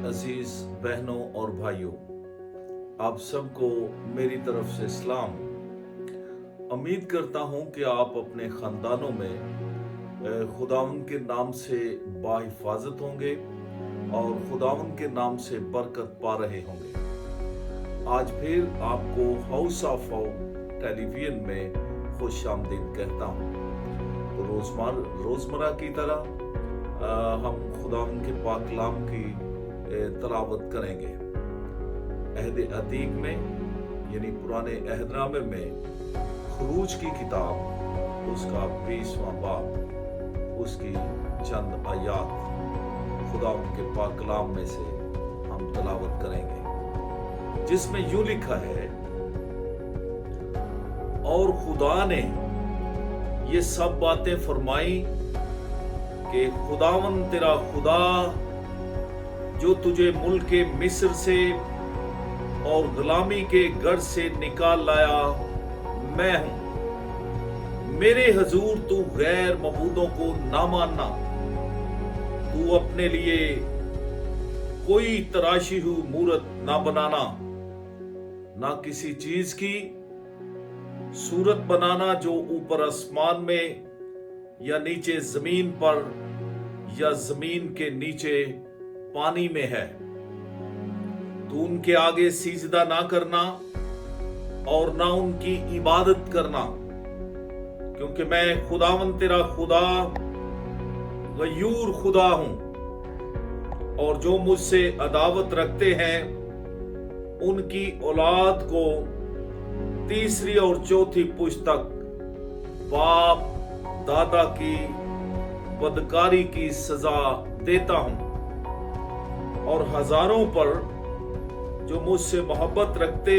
अजीज बहनों और भाइयों, आप सबको मेरी तरफ से सलाम। उम्मीद करता हूं कि आप अपने खानदानों में खुदावंद के नाम से बाहिफाजत होंगे और खुदावंद के नाम से बरकत पा रहे होंगे। आज फिर आपको हाउस ऑफ टेलीविजन में खुश आमदीद कहता हूं। तो रोजमर्रा की तरह हम खुदावंद के पाक कलाम की तलावत करेंगे। अहद अतीक में यानी पुराने अहदनामे में खरूज की किताब उसका 20वां बाब उसकी चंद आयात खुदावंद के पाक कलाम में से हम तलावत करेंगे, जिसमें यूं लिखा है, और खुदा ने ये सब बातें फरमाई कि खुदावंद तेरा खुदा जो तुझे मुल्क मिस्र से और गुलामी के घर से निकाल लाया मैं हूं। मेरे हजूर तू गैर मबूदों को ना मानना, तू अपने लिए कोई तराशी हुई मूरत ना बनाना, ना किसी चीज की सूरत बनाना जो ऊपर आसमान में या नीचे जमीन पर या जमीन के नीचे पानी में है। तू उनके आगे सिजदा ना करना और ना उनकी इबादत करना, क्योंकि मैं खुदावंद तेरा खुदा गयूर खुदा हूं, और जो मुझसे अदावत रखते हैं उनकी औलाद को तीसरी और चौथी पुश्त तक बाप दादा की बदकारी की सजा देता हूं, और हजारों पर जो मुझसे मोहब्बत रखते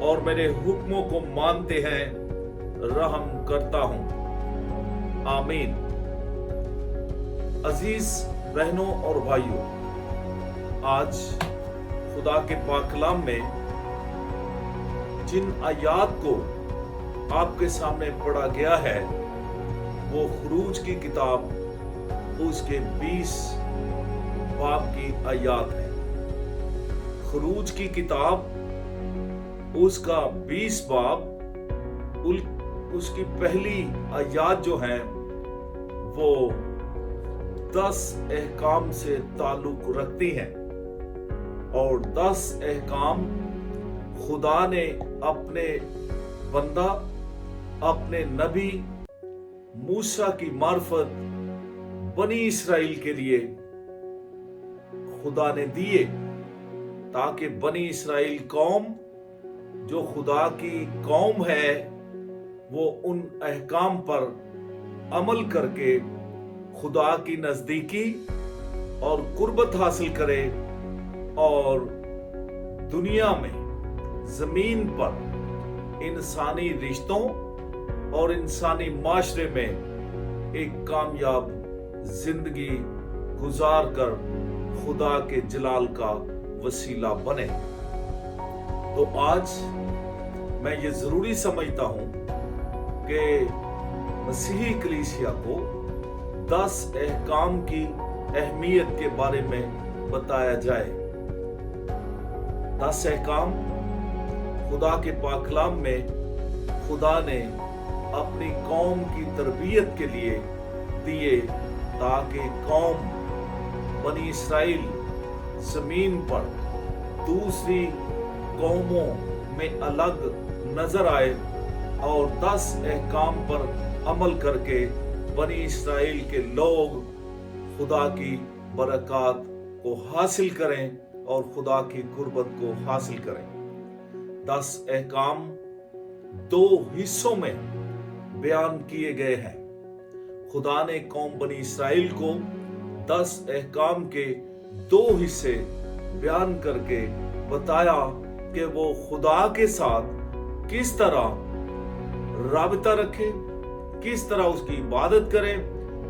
और मेरे हुक्मों को मानते हैं रहम करता हूं। आमीन। अजीज बहनों और भाइयों, आज खुदा के पाक कलाम में जिन आयात को आपके सामने पढ़ा गया है वो खरूज की किताब उसके 20 बाब की आयात है। खरूज की किताब उसका 20 बाब उसकी पहली आयात जो है वो 10 अहकाम से ताल्लुक रखती हैं, और 10 अहकाम खुदा ने अपने बंदा अपने नबी मूसा की मार्फत बनी इसराइल के लिए खुदा ने दिए, ताकि बनी इसराइल कौम जो खुदा की कौम है वो उन अहकाम पर अमल करके खुदा की नजदीकी और कुर्बत हासिल करे, और दुनिया में जमीन पर इंसानी रिश्तों और इंसानी माशरे में एक कामयाब जिंदगी गुजार कर खुदा के जलाल का वसीला बने। तो आज मैं ये जरूरी समझता हूं कि मसीही कलीसिया को 10 अहकाम की अहमियत के बारे में बताया जाए। 10 अहकाम खुदा के पाक कलाम में खुदा ने अपनी कौम की तरबियत के लिए दिए, ताकि कौम बनी इसराइल जमीन पर दूसरी कौमों में अलग नजर आए और 10 अहकाम पर अमल करके बनी इसराइल के लोग खुदा की बरकत को हासिल करें और खुदा की कुर्बत को हासिल करें। 10 अहकाम 2 हिस्सों में बयान किए गए हैं। खुदा ने कौम बनी इसराइल को 10 अहकाम के 2 हिस्से बयान करके बताया कि वो खुदा के साथ किस तरह राबता रखे, किस तरह उसकी इबादत करें,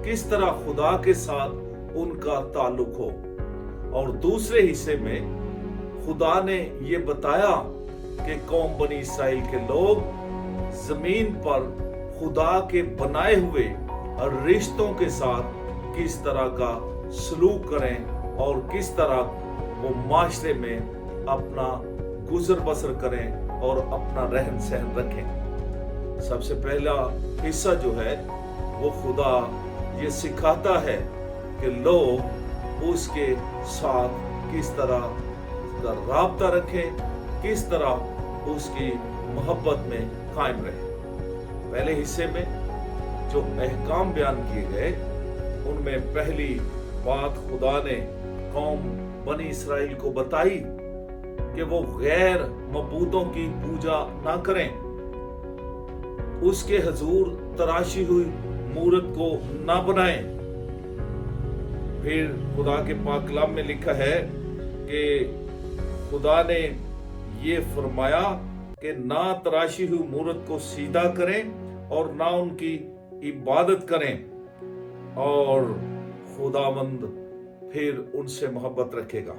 किस तरह खुदा के साथ उनका ताल्लुक हो। और दूसरे हिस्से में खुदा ने ये बताया कि कौम बनी इसराइल के लोग जमीन पर खुदा के बनाए हुए रिश्तों के साथ किस तरह का सलूक करें और किस तरह वो माशरे में अपना गुजर बसर करें और अपना रहन सहन रखें। सबसे पहला हिस्सा जो है वो खुदा ये सिखाता है कि लोग उसके साथ किस तरह का राब्ता रखें, किस तरह उसकी मोहब्बत में कायम रहे। पहले हिस्से में जो अहकाम बयान किए गए उनमें पहली बात खुदा ने कौम बनी इसराइल को बताई कि वो गैर मबूदों की पूजा ना करें, उसके हजूर तराशी हुई मूरत को ना बनाएं। फिर खुदा के पाक कलाम में लिखा है कि खुदा ने ये फरमाया कि ना तराशी हुई मूरत को सीधा करें और ना उनकी इबादत करें, और खुदावंद फिर उनसे मोहब्बत रखेगा।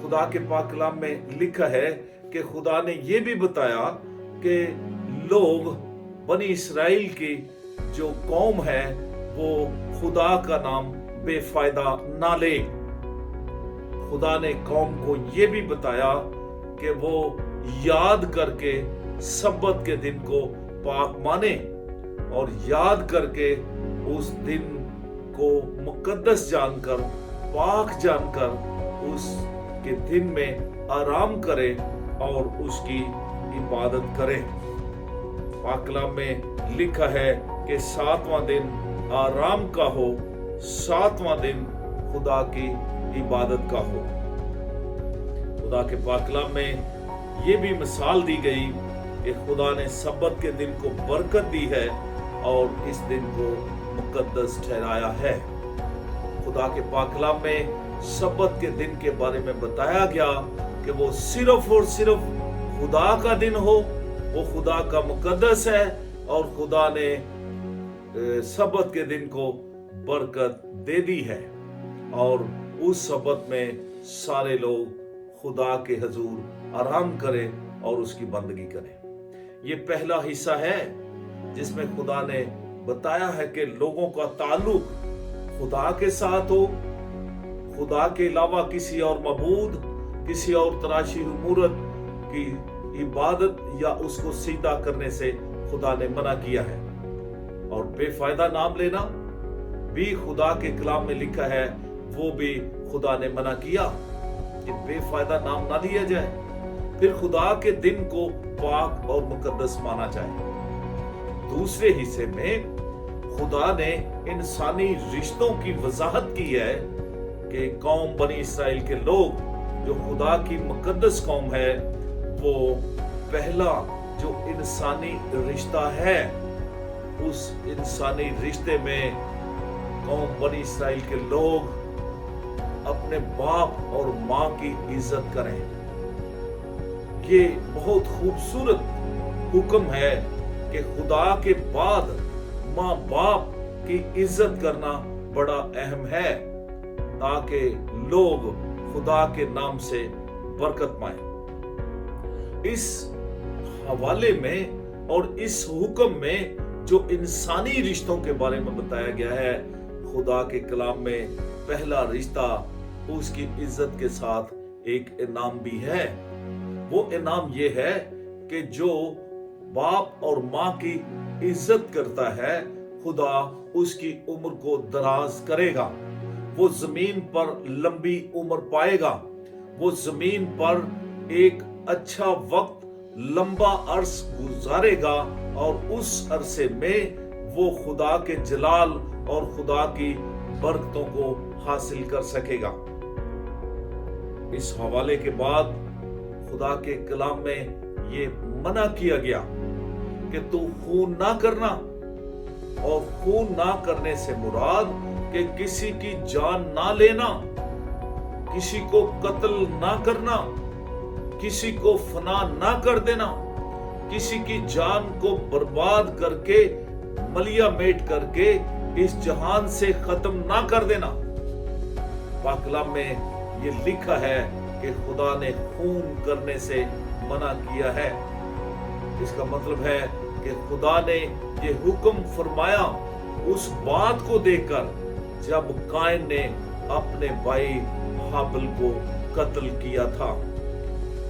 खुदा के पाक कलाम में लिखा है कि खुदा ने ये भी बताया कि लोग बनी इसराइल की जो कौम है वो खुदा का नाम बेफायदा ना ले। खुदा ने कौम को ये भी बताया कि वो याद करके सब्बत के दिन को पाक माने और याद करके उस दिन को मुकद्दस जानकर, पाक जानकर उसके दिन में आराम करे और उसकी इबादत करे। पाक कलाम में लिखा है कि 7वां दिन आराम का हो, 7वां दिन खुदा की इबादत का हो। खुदा के पाक कलाम में ये भी मिसाल दी गई कि खुदा ने सब्बत के दिन को बरकत दी है और इस दिन को मुकद्दस ठहराया है। खुदा के पाक कलाम में सब्बत के दिन के बारे में बताया गया कि वो सिर्फ और सिर्फ खुदा का दिन हो, वो खुदा का मुकद्दस है और खुदा ने सब्बत के दिन को बरकत दे दी है और उस सब्बत में सारे लोग खुदा के हजूर आराम करें और उसकी बंदगी करें। ये पहला हिस्सा है जिसमें खुदा ने बताया है कि लोगों का ताल्लुक खुदा के साथ हो, खुदा के अलावा किसी और मबूद, किसी और तराशी हुई मूरत की इबादत या उसको सीधा करने से खुदा ने मना किया है। और बेफायदा नाम लेना भी खुदा के कलाम में लिखा है, वो भी खुदा ने मना किया कि बेफायदा नाम ना लिया जाए। फिर खुदा के दिन को पाक और मुकद्दस माना जाए। दूसरे हिस्से में खुदा ने इंसानी रिश्तों की वजाहत की है कि कौम बनी इसराइल के लोग जो खुदा की मुकद्दस कौम है, वो पहला जो इंसानी रिश्ता है, उस इंसानी रिश्ते में कौम बनी इसराइल के लोग अपने बाप और माँ की इज्जत करें। ये बहुत खूबसूरत हुक्म है कि खुदा के बाद माँ बाप की इज्जत करना बड़ा अहम है ताकि लोग खुदा के नाम से बरकत पाएं। इस हवाले में और इस हुक्म में जो इंसानी रिश्तों के बारे में बताया गया है, खुदा के कलाम में पहला रिश्ता उसकी इज्जत के साथ एक इनाम भी है। वो इनाम ये है कि जो बाप और माँ की इज्जत करता है, खुदा उसकी उम्र को दराज करेगा। वो जमीन पर लंबी उम्र पाएगा। वो जमीन पर एक अच्छा वक्त, लंबा अर्स गुजारेगा और उस अरसे में वो खुदा के जलाल और खुदा की बरकतों को हासिल कर सकेगा। इस हवाले के बाद खुदा के कलाम में ये मना किया गया कि तू खून ना करना, और खून ना करने से मुराद कि किसी की जान ना लेना, किसी को कत्ल ना करना, किसी को फना ना कर देना, किसी की जान को बर्बाद करके, मलिया मेट करके इस जहान से खत्म ना कर देना। पाक कलाम में ये लिखा है कि खुदा ने खून करने से मना किया है। इसका मतलब है कि खुदा ने ये हुक्म फरमाया उस बात को देखकर जब कायन ने अपने भाई हाबिल को कत्ल किया था।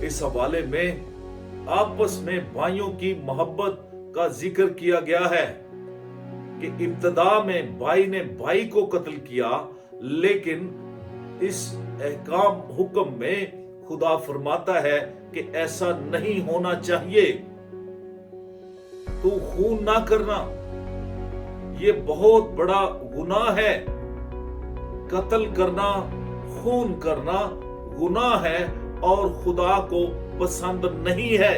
इस हवाले में आपस में भाइयों की मोहब्बत का जिक्र किया गया है कि इब्तदा में भाई ने भाई को कत्ल किया, लेकिन इस अहकाम हुक्म में खुदा फरमाता है कि ऐसा नहीं होना चाहिए। तू खून ना करना, ये बहुत बड़ा गुनाह है। कत्ल करना, खून करना गुनाह है और खुदा को पसंद नहीं है।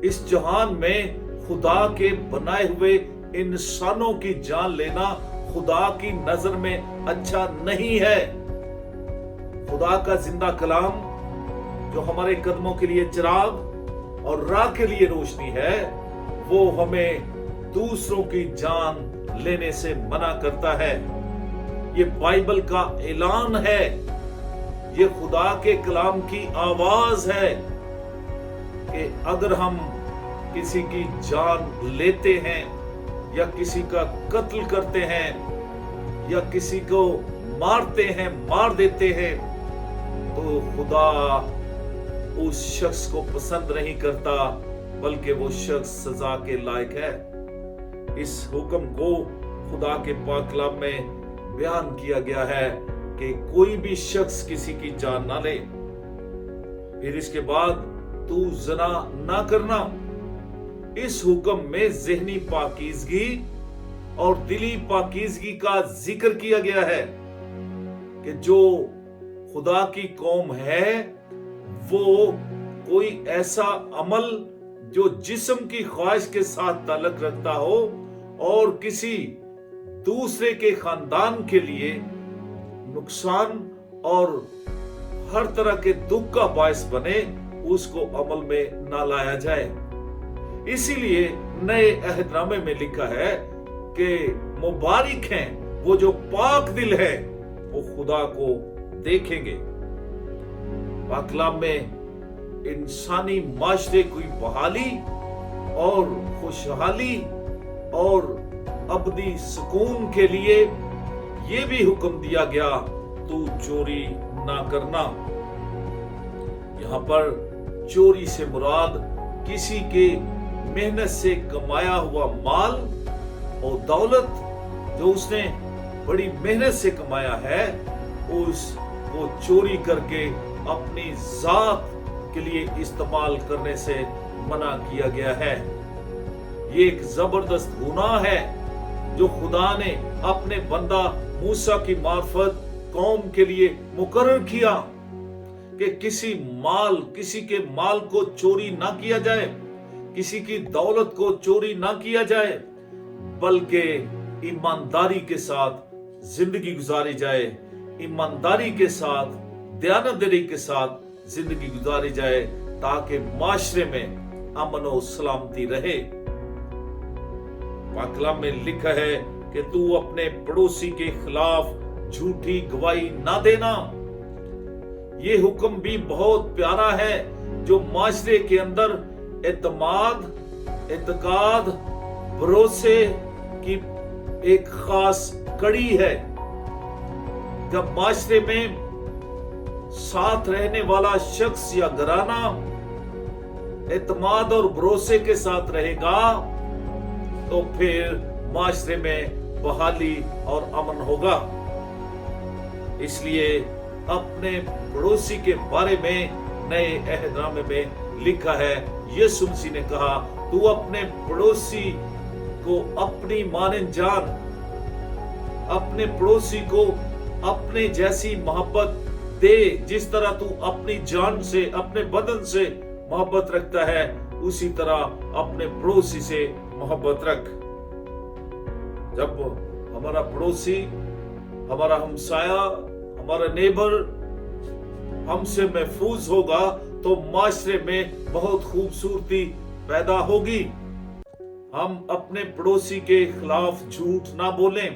इस जहान में खुदा के बनाए हुए इंसानों की जान लेना खुदा की नजर में अच्छा नहीं है। खुदा का जिंदा कलाम जो हमारे कदमों के लिए चिराग और राह के लिए रोशनी है, वो हमें दूसरों की जान लेने से मना करता है। ये बाइबल का ऐलान है, ये खुदा के कलाम की आवाज है कि अगर हम किसी की जान लेते हैं या किसी का कत्ल करते हैं या किसी को मारते हैं, मार देते हैं, तो खुदा उस शख्स को पसंद नहीं करता, बल्कि वो शख्स सजा के लायक है। इस हुक्म को खुदा के पाक कलाम में बयान किया गया है कि कोई भी शख्स किसी की जान ना ले। फिर इसके बाद तू ज़ना ना करना। इस हुक्म में ज़हनी पाकीज़गी और दिली पाकीज़गी का जिक्र किया गया है कि जो खुदा की कौम है वो कोई ऐसा अमल जो जिस्म की ख्वाहिश के साथ ताल्लुक रखता हो और किसी दूसरे के खानदान के लिए नुकसान और हर तरह के दुख का बायस बने, उसको अमल में ना लाया जाए। इसीलिए नए अहदनामे में लिखा है कि मुबारक हैं वो जो पाक दिल है, वो खुदा को देखेंगे। पाक कलाम में इंसानी माशरे की बहाली और खुशहाली और अबदी सुकून के लिए ये भी हुक्म दिया गया, तू चोरी ना करना। यहाँ पर चोरी से मुराद किसी के मेहनत से कमाया हुआ माल और दौलत जो उसने बड़ी मेहनत से कमाया है, उसको चोरी करके अपनी जात के लिए इस्तेमाल करने से मना किया गया है। ये एक जबरदस्त गुनाह है जो खुदा ने अपने बंदा मूसा की मार्फत कौम के लिए मुकर्रर किया कि किसी के माल को चोरी ना किया जाए, किसी की दौलत को चोरी ना किया जाए, बल्कि ईमानदारी के साथ जिंदगी गुजारी जाए, ईमानदारी के साथ दयानतदारी के साथ जिंदगी गुजारी जाए, ताकि माशरे में अमन और सलामती रहे। पाक कलाम में लिखा है कि तू अपने पड़ोसी के खिलाफ झूठी गवाही ना देना। ये हुक्म भी बहुत प्यारा है जो माशरे के अंदर एतमाद, एतकाद, भरोसे की एक खास कड़ी है। जब माशरे में साथ रहने वाला शख्स या घराना एतमाद और भरोसे के साथ रहेगा, तो फिर माशरे में बहाली और अमन होगा। इसलिए अपने पड़ोसी के बारे में नए अहदनामे में लिखा है, यीशु मसीह ने कहा, तू अपने पड़ोसी को अपनी मानन जान, अपने पड़ोसी को अपने जैसी मोहब्बत दे, जिस तरह तू अपनी जान से, अपने बदन से मोहब्बत रखता है, उसी तरह अपने पड़ोसी से मोहब्बत रख। जब हमारा पड़ोसी, हमारा हमसाया, हमारा नेबर हमसे महफूज होगा, तो माशरे में बहुत खूबसूरती पैदा होगी। हम अपने पड़ोसी के खिलाफ झूठ ना बोलें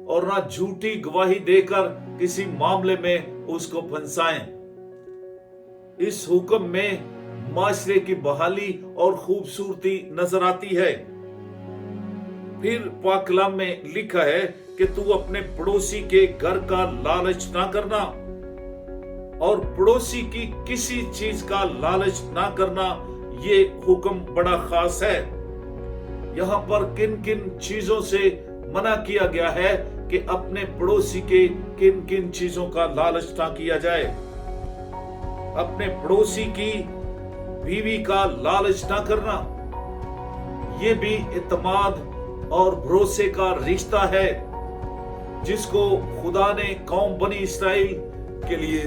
और ना झूठी गवाही देकर किसी मामले में उसको फंसाएं। इस हुक्म में माशरे की बहाली और खूबसूरती नजर आती है। फिर पाक कलाम में लिखा है कि तू अपने पड़ोसी के घर का लालच ना करना, और पड़ोसी की किसी चीज का लालच ना करना। ये हुक्म बड़ा खास है। यहाँ पर किन किन चीजों से मना किया गया है कि अपने पड़ोसी के किन किन चीजों का लालच ना किया जाए। अपने पड़ोसी की बीवी का लालच ना करना, ये भी इत्मीनान और भरोसे का रिश्ता है जिसको खुदा ने कौम बनी इस्राएल के लिए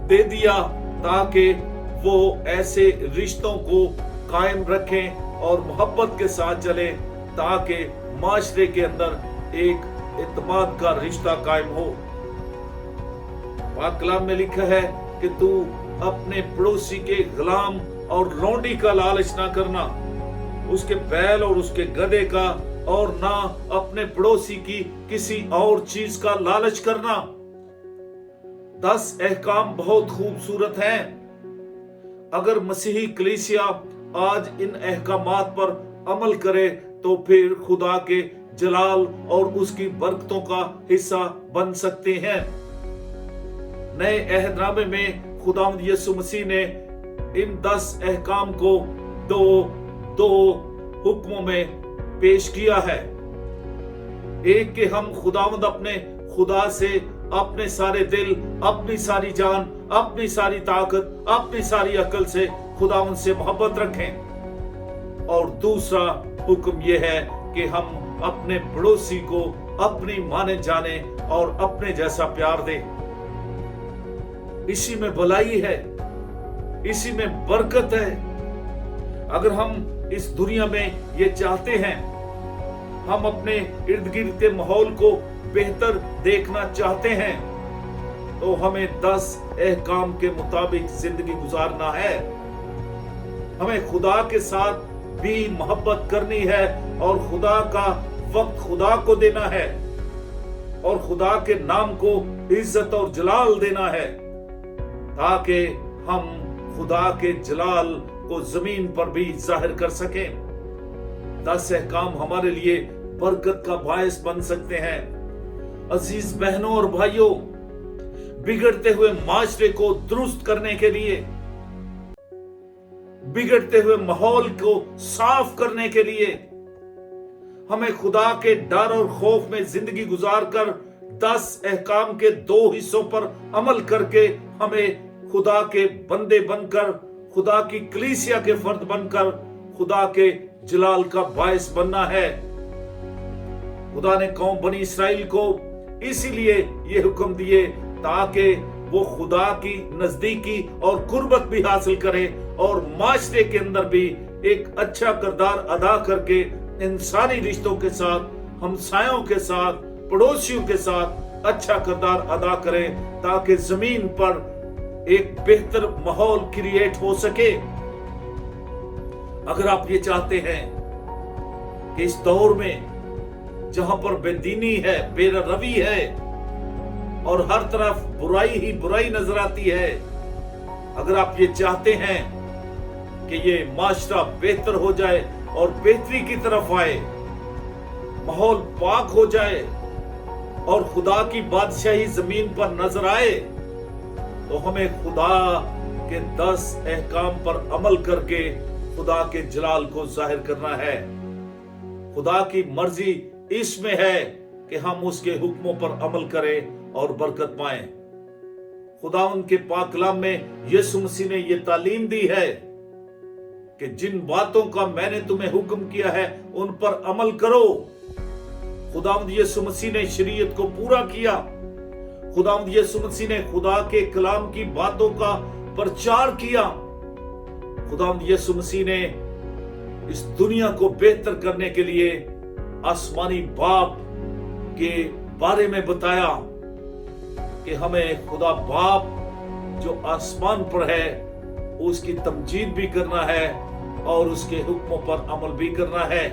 दे दिया, ताकि वो ऐसे रिश्तों को कायम रखें और मोहब्बत के साथ चले, ताकि माशरे के अंदर एक इत्मीनान का रिश्ता कायम हो। पाक कलाम में लिखा है कि तू अपने पड़ोसी के गुलाम और लौंडी का लालच ना करना, उसके बैल और उसके गधे का, और ना अपने पड़ोसी की किसी और चीज का लालच करना। 10 अहकाम बहुत खूबसूरत हैं। अगर मसीही कलीसिया आज इन अहकामात पर अमल करे तो फिर खुदा के जलाल और उसकी बरकतों का हिस्सा बन सकते हैं। नए अहदनामे में खुदावंद यीशु मसीह ने इन 10 अहकाम को दो हुक्मों में पेश किया है। एक कि हम खुदावंद अपने खुदा से अपने सारे दिल, अपनी सारी जान, अपनी सारी ताकत, अपनी सारी अकल से खुदावंद से मोहब्बत रखें। और दूसरा हुक्म यह है कि हम अपने पड़ोसी को अपनी माने जाने और अपने जैसा प्यार दें। इसी में भलाई है, इसी में बरकत है। अगर हम इस दुनिया में ये चाहते हैं, हम अपने इर्द गिर्द के माहौल को बेहतर देखना चाहते हैं, तो हमें 10 अहकाम के मुताबिक जिंदगी गुजारना है। हमें खुदा के साथ भी मोहब्बत करनी है और खुदा का वक्त खुदा को देना है और खुदा के नाम को इज्जत और जलाल देना है, ताकि हम खुदा के जलाल को जमीन पर भी जाहिर कर सकें। 10 अहकाम हमारे लिए बरकत का बायस बन सकते हैं। अजीज बहनों और भाइयों, बिगड़ते हुए माशरे को दुरुस्त करने के लिए, बिगड़ते हुए माहौल को साफ करने के लिए, हमें खुदा के डर और खौफ में जिंदगी गुजारकर 10 अहकाम के 2 हिस्सों पर अमल करके हमें खुदा के बंदे बनकर, खुदा की कलीसिया के फर्द बनकर खुदा के जलाल का बायस बनना है। खुदा ने कौम बनी इस्राएल को इसीलिए ये हुक्म दिए ताकि वो खुदा की नजदीकी और कुर्बत भी हासिल करे और माशरे के अंदर भी एक अच्छा किरदार अदा करके इंसानी रिश्तों के साथ, हमसायों के साथ, पड़ोसियों के साथ अच्छा किरदार अदा करे, ताकि जमीन पर एक बेहतर माहौल क्रिएट हो सके। अगर आप ये चाहते हैं कि इस दौर में जहां पर बेदीनी है, बेरवी है और हर तरफ बुराई ही बुराई नजर आती है, अगर आप ये चाहते हैं कि ये माशरा बेहतर हो जाए और बेहतरी की तरफ आए, माहौल पाक हो जाए और खुदा की बादशाही जमीन पर नजर आए, तो हमें खुदा के 10 अहकाम पर अमल करके खुदा के जलाल को जाहिर करना है। खुदा की मर्जी इसमें है कि हम उसके हुक्मों पर अमल करें और बरकत पाएं। खुदा उनके पाक कलाम में यीशु मसीह ने यह तालीम दी है कि जिन बातों का मैंने तुम्हें हुक्म किया है उन पर अमल करो। खुदावंद यीशु मसीह ने शरीयत को पूरा किया। खुदावंद यीशु मसीह ने खुदा के कलाम की बातों का प्रचार किया। खुदावंद यीशु मसीह ने इस दुनिया को बेहतर करने के लिए आसमानी बाप के बारे में बताया कि हमें खुदा बाप जो आसमान पर है उसकी तमजीद भी करना है और उसके हुक्मों पर अमल भी करना है।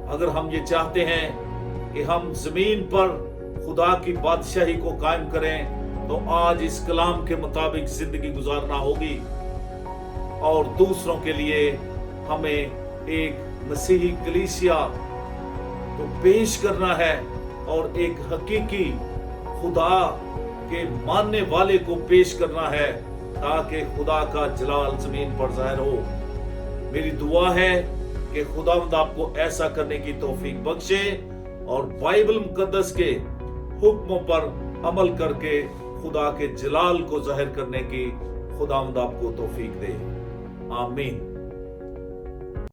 अगर हम ये चाहते हैं कि हम जमीन पर खुदा की बादशाही को कायम करें, तो आज इस कलाम के मुताबिक जिंदगी गुजारना होगी और दूसरों के लिए हमें एक मसीही कलीसिया को पेश करना है اور ایک حقیقی خدا کے ماننے والے کو پیش کرنا ہے تاکہ خدا کا جلال زمین پر ظاہر ہو۔ میری دعا ہے کہ خداوند آپ کو ایسا کرنے کی توفیق بخشے اور بائبل مقدس کے حکموں پر عمل کر کے خدا کے جلال کو ظاہر کرنے کی خداوند آپ کو توفیق دے۔ آمین۔